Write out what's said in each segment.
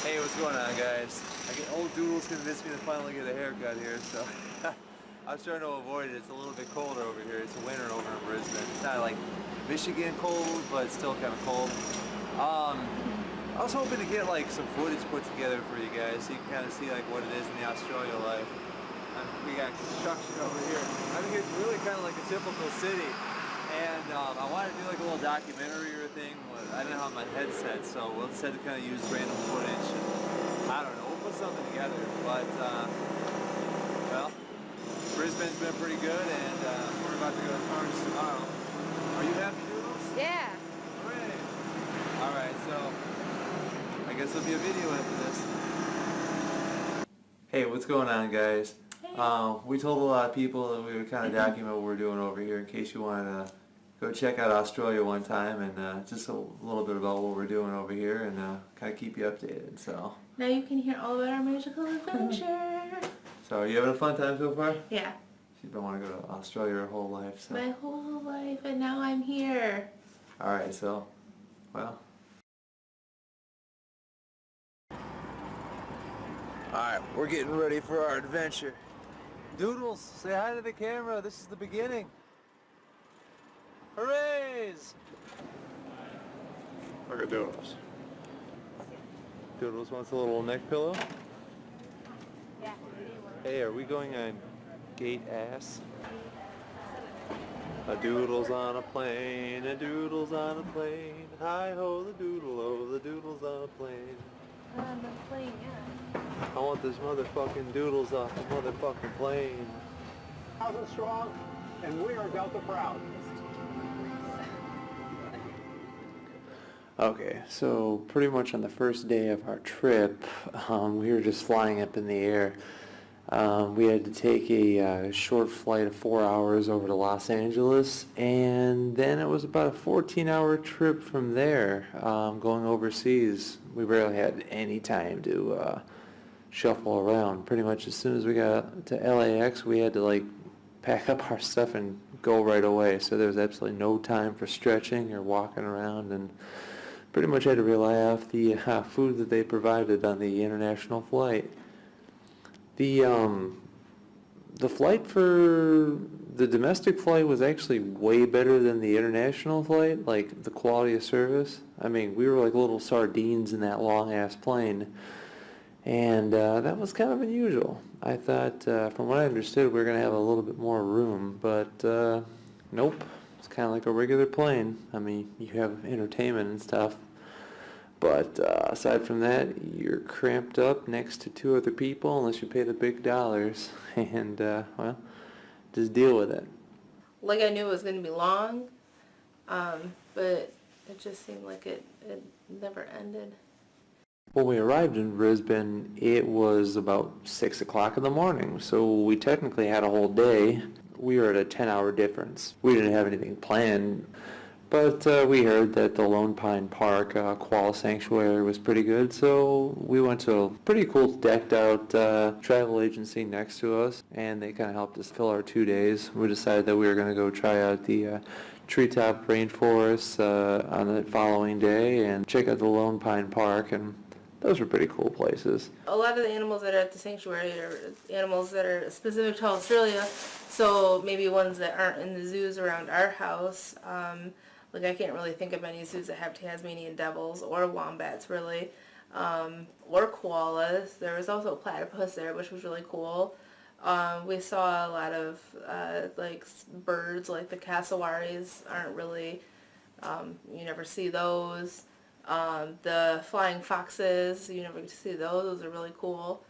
Hey, what's going on, guys? Old Doodles convinced me to finally get a haircut here, so I was trying to avoid it. It's a little bit colder over here. It's winter over in Brisbane. It's not like Michigan cold, but it's still kind of cold. I was hoping to get like some footage put together for you guys, so you can kind of see like what it is in the Australia life. We got construction over here. I mean, it's really kind of like a typical city. And I wanted to do like a little documentary or thing, but I didn't have my headset, so we'll decide to kind of use random footage. And, I don't know, we'll put something together. But, well, Brisbane's been pretty good, and we're about to go to Torrance tomorrow. Are you happy, Doodles? Yeah. Hooray! Alright, so I guess there'll be a video after this. Hey, what's going on, guys? We told a lot of people that we would kind of document what we're doing over here in case you want to go check out Australia one time, and just a little bit about what we're doing over here, and kind of keep you updated. So now you can hear all about our magical adventure. So are you having a fun time so far? Yeah. You've been wanting to go to Australia your whole life. So. My whole life, and now I'm here. Alright, so, well. Alright, we're getting ready for our adventure. Doodles, say hi to the camera. This is the beginning. Hoorays! Look at Doodles. Doodles wants a little neck pillow? Yeah. Hey, are we going on gate ass? A doodle's on a plane, a doodle's on a plane. Hi-ho, the doodle-o, the doodle's on a plane. On the plane, yeah. I want this motherfucking doodles off the motherfucking plane. 1,000 strong, and we are Delta proud. Okay, so pretty much on the first day of our trip, we were just flying up in the air. We had to take a short flight of 4 hours over to Los Angeles, and then it was about a 14-hour trip from there, going overseas. We barely had any time to shuffle around. Pretty much as soon as we got to LAX, we had to like pack up our stuff and go right away. So there was absolutely no time for stretching or walking around, and pretty much had to rely off the food that they provided on the international flight. The flight for the domestic flight was actually way better than the international flight, like the quality of service. I mean, we were like little sardines in that long-ass plane, and that was kind of unusual. I thought, from what I understood, we were going to have a little bit more room, but nope. It's kind of like a regular plane. I mean, you have entertainment and stuff, but aside from that, you're cramped up next to two other people unless you pay the big dollars, and well, just deal with it. Like I knew it was going to be long, but it just seemed like it never ended. When we arrived in Brisbane, it was about 6 o'clock in the morning, so we technically had a whole day. We were at a 10-hour difference. We didn't have anything planned, but we heard that the Lone Pine Park koala sanctuary was pretty good, so we went to a pretty cool decked-out travel agency next to us, and they kind of helped us fill our 2 days. We decided that we were going to go try out the treetop rainforest on the following day and check out the Lone Pine Park, and those were pretty cool places. A lot of the animals that are at the sanctuary are animals that are specific to Australia, so maybe ones that aren't in the zoos around our house. Like I can't really think of any zoos that have Tasmanian devils or wombats really, or koalas. There was also a platypus there, which was really cool. We saw a lot of like birds, like the cassowaries aren't really, you never see those. The flying foxes, you never get to see those. Those are really cool.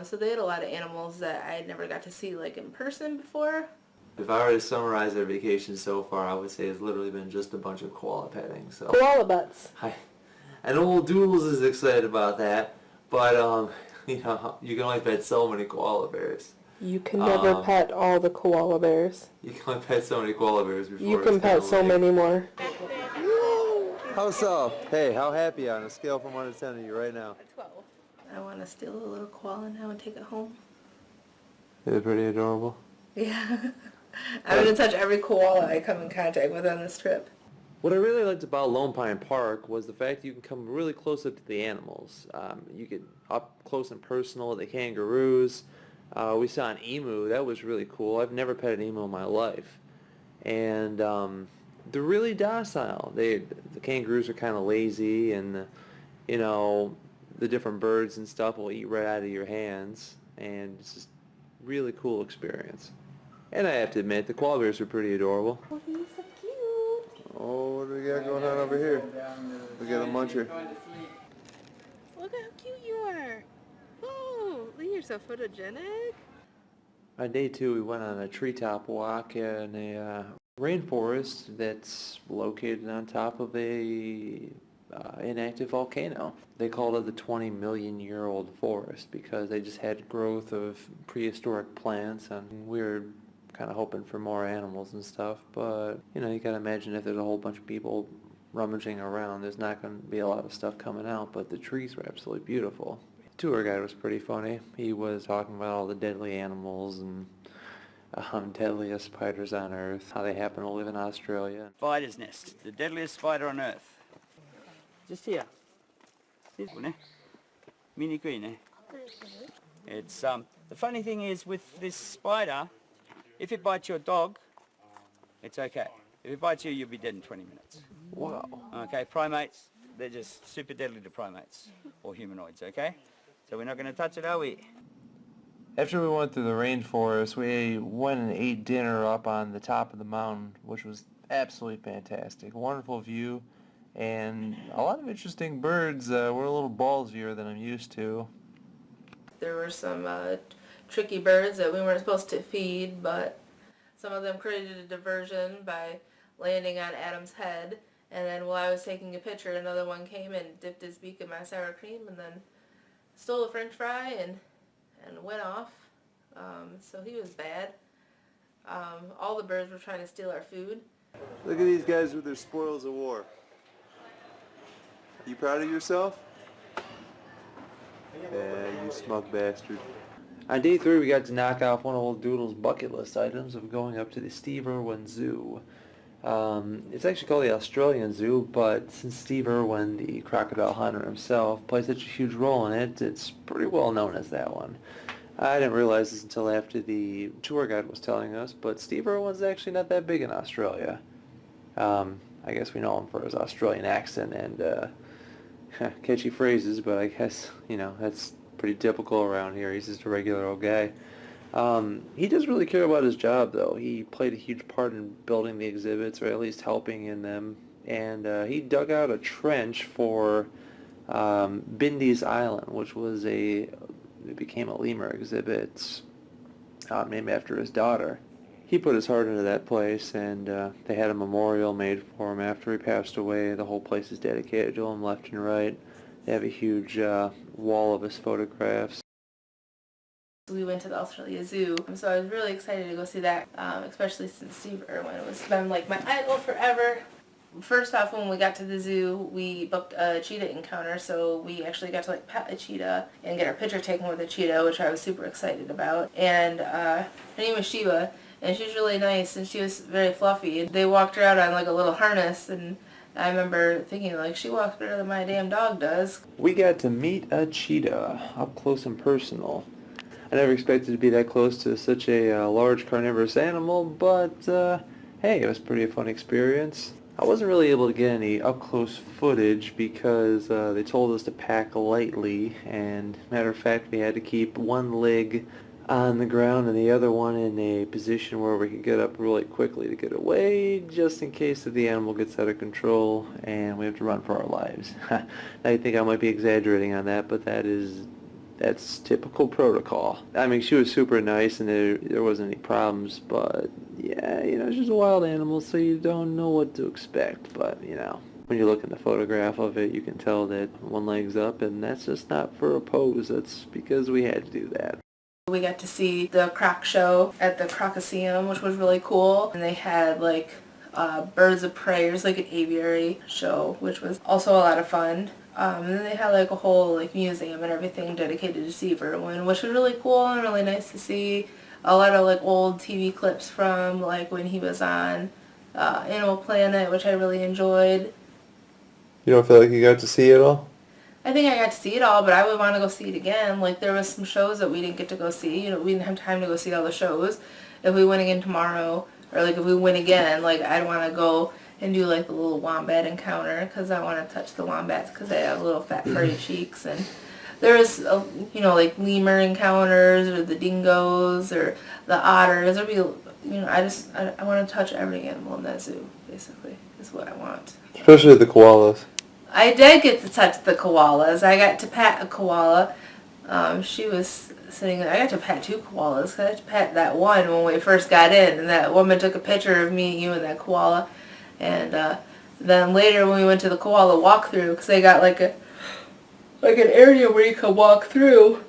So they had a lot of animals that I had never got to see like in person before. If I were to summarize their vacation so far, I would say it's literally been just a bunch of koala petting. So Koala butts. I know old Doodles is excited about that, but you know, you can only pet so many koala bears. You can never pet all the koala bears. You can only pet so many koala bears before You can pet so many more. How so? Hey, how happy on a scale from 1 to 10 are you right now? 12. I want to steal a little koala now and take it home. They're pretty adorable. Yeah. I'm going to touch every koala I come in contact with on this trip. What I really liked about Lone Pine Park was the fact that you can come really close up to the animals. You get up close and personal with the kangaroos. We saw an emu. That was really cool. I've never pet an emu in my life. And they're really docile. The kangaroos are kind of lazy, and you know, the different birds and stuff will eat right out of your hands, and it's just really cool experience. And I have to admit, the koala bears are pretty adorable. Oh, he's so cute. Oh, what do we got going on over here? We got a muncher. Look how cute you are. Oh, look, you're so photogenic. On day 2, we went on a treetop walk in a rainforest that's located on top of a inactive volcano. They called it the 20-million-year-old forest because they just had growth of prehistoric plants, and we were kind of hoping for more animals and stuff, but you know, you gotta imagine if there's a whole bunch of people rummaging around, there's not going to be a lot of stuff coming out, but the trees were absolutely beautiful. The tour guide was pretty funny. He was talking about all the deadly animals and deadliest spiders on Earth, how they happen to live in Australia. Spider's nest, the deadliest spider on Earth. Just here. This one, eh? Mini green, eh? It's the funny thing is with this spider, if it bites your dog, it's okay. If it bites you, you'll be dead in 20 minutes. Wow. Okay, primates, they're just super deadly to primates or humanoids, okay? So we're not going to touch it, are we? After we went through the rainforest, we went and ate dinner up on the top of the mountain, which was absolutely fantastic. Wonderful view, and a lot of interesting birds. We're a little ballsier than I'm used to. There were some tricky birds that we weren't supposed to feed, but some of them created a diversion by landing on Adam's head. And then while I was taking a picture, another one came and dipped his beak in my sour cream and then stole a french fry and went off. So he was bad. All the birds were trying to steal our food. Look at these guys with their spoils of war. You proud of yourself? Yeah, you smug bastard. On day 3, we got to knock off one of Old Doodle's bucket list items of going up to the Steve Irwin Zoo. It's actually called the Australian Zoo, but since Steve Irwin, the crocodile hunter himself, plays such a huge role in it, it's pretty well known as that one. I didn't realize this until after the tour guide was telling us, but Steve Irwin's actually not that big in Australia. I guess we know him for his Australian accent and catchy phrases, but I guess, you know, that's pretty typical around here. He's just a regular old guy. He doesn't really care about his job, though. He played a huge part in building the exhibits, or at least helping in them, and he dug out a trench for Bindi's Island, which was it became a lemur exhibit named after his daughter. He put his heart into that place, and they had a memorial made for him after he passed away. The whole place is dedicated to him left and right. They have a huge wall of his photographs. We went to the Australia Zoo, so I was really excited to go see that, especially since Steve Irwin was been like my idol forever. First off, when we got to the zoo, we booked a cheetah encounter, so we actually got to like pet a cheetah and get our picture taken with a cheetah, which I was super excited about. And her name was Sheba, and she was really nice, and she was very fluffy. They walked her out on like a little harness, and I remember thinking like, she walks better than my damn dog does. We got to meet a cheetah up close and personal. I never expected to be that close to such a large carnivorous animal, but hey, it was pretty fun experience. I wasn't really able to get any up-close footage because they told us to pack lightly, and matter of fact, we had to keep one leg on the ground and the other one in a position where we could get up really quickly to get away, just in case that the animal gets out of control and we have to run for our lives. I think I might be exaggerating on that, but that's typical protocol. I mean, she was super nice and there wasn't any problems, but yeah, you know, she's a wild animal, so you don't know what to expect. But, you know, when you look at the photograph of it, you can tell that one leg's up, and that's just not for a pose. That's because we had to do that. We got to see the croc show at the Crocoseum, which was really cool. And they had like birds of prey, it was like an aviary show, which was also a lot of fun. And then they had like a whole like museum and everything dedicated to Steve Irwin, which was really cool and really nice to see. A lot of like old TV clips from like when he was on Animal Planet, which I really enjoyed. You don't feel like you got to see it all? I think I got to see it all, but I would want to go see it again. Like, there was some shows that we didn't get to go see. You know, we didn't have time to go see all the shows. If we went again tomorrow, or like if we went again, like I'd want to go and do like the little wombat encounter, because I want to touch the wombats because they have little fat furry cheeks. And there's, you know, like lemur encounters, or the dingoes, or the otters. There'd be, you know, I want to touch every animal in that zoo, basically, is what I want. Especially the koalas. I did get to touch the koalas. I got to pat a koala. She was sitting there. I got to pat 2 koalas. I got to pat that one when we first got in, and that woman took a picture of me, you, and that koala. And then later when we went to the koala walkthrough, because they got like an area where you can walk through,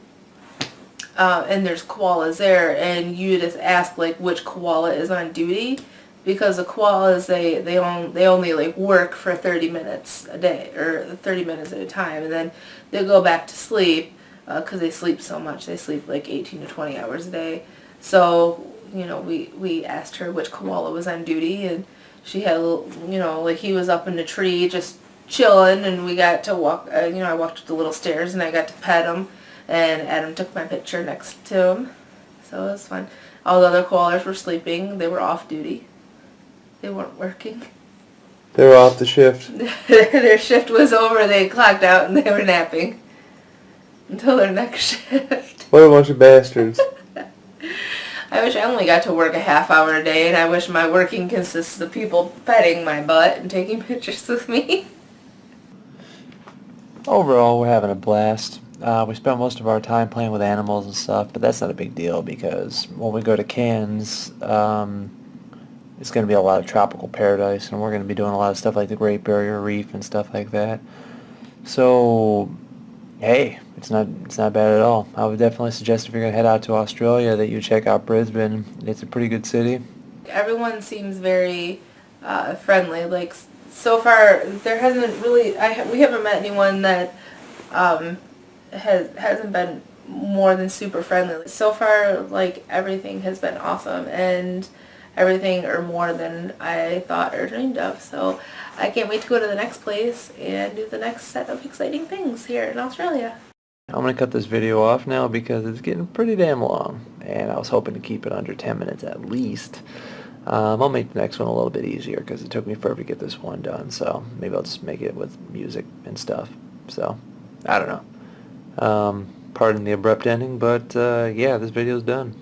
and there's koalas there, and you just ask like which koala is on duty. Because the koalas, they only like work for 30 minutes a day, or 30 minutes at a time, and then they go back to sleep, because they sleep so much. They sleep like 18 to 20 hours a day. So, you know, we asked her which koala was on duty, and she had, you know, like he was up in the tree just chilling, and we got to walk, you know, I walked up the little stairs, and I got to pet him, and Adam took my picture next to him. So it was fun. All the other koalas were sleeping. They were off duty. They weren't working. They were off the shift. Their shift was over, they clocked out, and they were napping until their next shift. What a bunch of bastards. I wish I only got to work a half hour a day, and I wish my working consisted of people petting my butt and taking pictures with me. Overall, we're having a blast. We spent most of our time playing with animals and stuff, but that's not a big deal because when we go to Cairns, it's going to be a lot of tropical paradise, and we're going to be doing a lot of stuff like the Great Barrier Reef and stuff like that. So, hey, it's not bad at all. I would definitely suggest if you're going to head out to Australia that you check out Brisbane. It's a pretty good city. Everyone seems very friendly. Like, so far, there hasn't really, we haven't met anyone that hasn't been more than super friendly. So far, like, everything has been awesome, and everything or more than I thought or dreamed of. So I can't wait to go to the next place and do the next set of exciting things here in Australia. I'm going to cut this video off now because it's getting pretty damn long, and I was hoping to keep it under 10 minutes at least. I'll make the next one a little bit easier because it took me forever to get this one done, so maybe I'll just make it with music and stuff. So, I don't know. Pardon the abrupt ending, but yeah, this video's done.